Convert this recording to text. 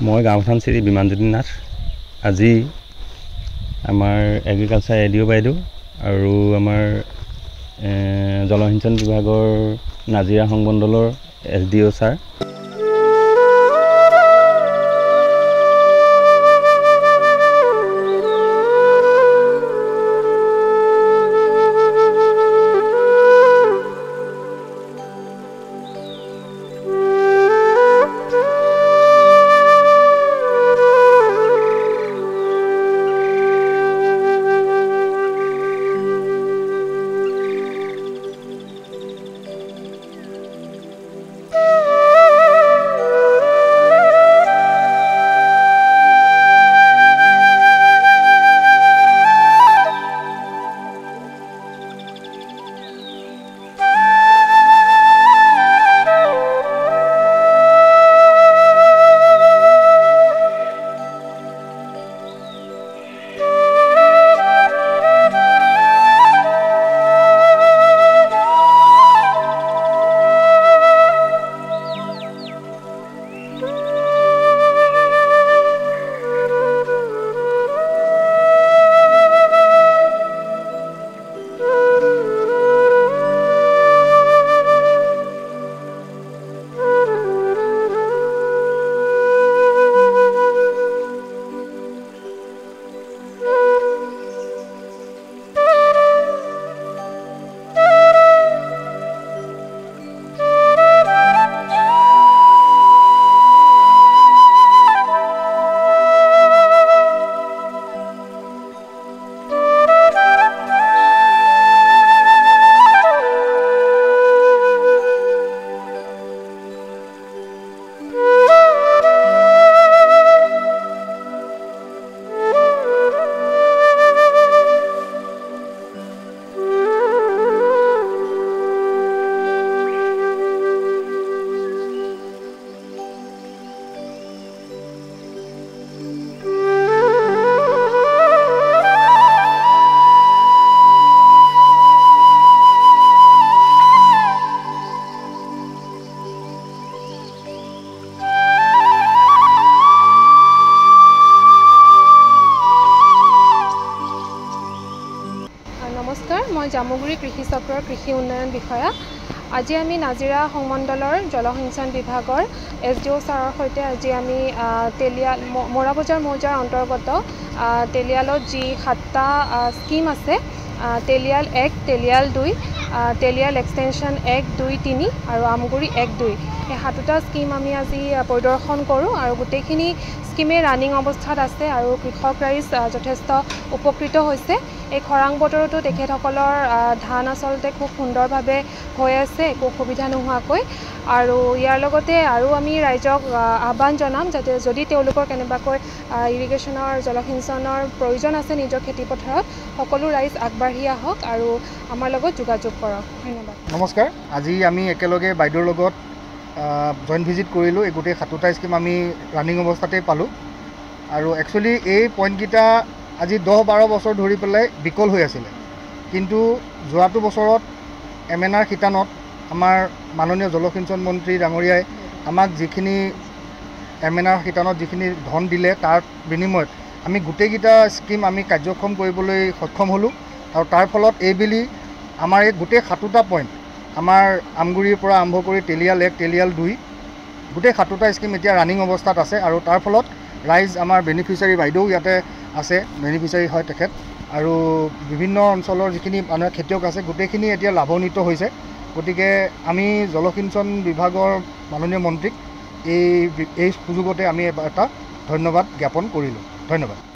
মই গাঁওথান শ্ৰী বিমানজ্যোতি নাথ। আজি আমাৰ এগ্ৰিকালচাৰ এডিঅ' বাইদেউ আৰু আমাৰ জলসিঞ্চন বিভাগৰ নাজিৰা সংমণ্ডলৰ SDO ছাৰ, নমস্কাৰ, মই জামুগুৰি কৃষি চক্ৰৰ কৃষি উন্নয়ন বিষয়া। আজি আমি নাজিৰা সংমণ্ডলৰ জলসিঞ্চন বিভাগৰ SDO ছাৰৰ সৈতে আজি আমি তেলিয়াল মৰাবজাৰ মৌজাৰ অন্তৰ্গত তেলিয়ালত যি 7টা স্কিম আছে, তেলিয়াল 1, তেলিয়াল 2, তেলিয়াল এক্সটেনশ্যন 1, 2, 3 আৰু আমগুৰি 1, 2, এই 7টা স্কিম আমি আজি পৰিদৰ্শন কৰোঁ আৰু গোটেইখিনি স্কিমে ৰানিং অৱস্থাত আছে আৰু কৃষক ৰাইজ যথেষ্ট উপকৃত হৈছে। এই খৰাং বতৰতো তেখেতসকলৰ ধান আচলতে খুব সুন্দৰভাৱে হৈ আছে, একো অসুবিধা নোহোৱাকৈ। আৰু ইয়াৰ লগতে আৰু আমি ৰাইজক আহ্বান জনাম যাতে যদি তেওঁলোকৰ কেনেবাকৈ ইৰিগেশ্যনৰ জলসিঞ্চনৰ প্ৰয়োজন আছে নিজৰ খেতিপথাৰত, সকলো ৰাইজ আগবাঢ়ি আহক আৰু আমাৰ লগত যোগাযোগ কৰক। ধন্যবাদ। নমস্কাৰ, আজি আমি একেলগে বাইদেউৰ লগত জইণ্ট ভিজিট কৰিলোঁ। এই গোটেই 7টা স্কিম আমি ৰানিং অৱস্থাতেই পালোঁ আৰু একচুৱেলি এই পইণ্টকেইটা আজি 10-12 বছৰ ধৰি পেলাই বিকল হৈ আছিলে, কিন্তু যোৱাটো বছৰত MNR শিতানত আমাৰ মাননীয় জলসিঞ্চন মন্ত্ৰী ডাঙৰীয়াই আমাক যিখিনি MNR শিতানত যিখিনি ধন দিলে তাৰ বিনিময়ত আমি গোটেইকেইটা স্কিম আমি কাৰ্যক্ষম কৰিবলৈ সক্ষম হ'লোঁ আৰু তাৰ ফলত এইবেলি আমাৰ এই গোটেই 7টা পইণ্ট আমাৰ আমগুৰিৰ পৰা আৰম্ভ কৰি তেলিয়াল 1, তেলিয়াল 2 গোটেই 7টা স্কিম এতিয়া ৰানিং অৱস্থাত আছে আৰু তাৰ ফলত ৰাইজ আমাৰ বেনিফিচিয়াৰী বাইদেউ ইয়াতে আছে, বেনিফিচিয়াৰী হয় তেখেত, আৰু বিভিন্ন অঞ্চলৰ যিখিনি মানুহে খেতিয়ক আছে গোটেইখিনি এতিয়া লাভান্বিত হৈছে। গতিকে আমি জলসিঞ্চন বিভাগৰ মাননীয় মন্ত্ৰীক এই সুযোগতে আমি এটা ধন্যবাদ জ্ঞাপন কৰিলোঁ। ধন্যবাদ।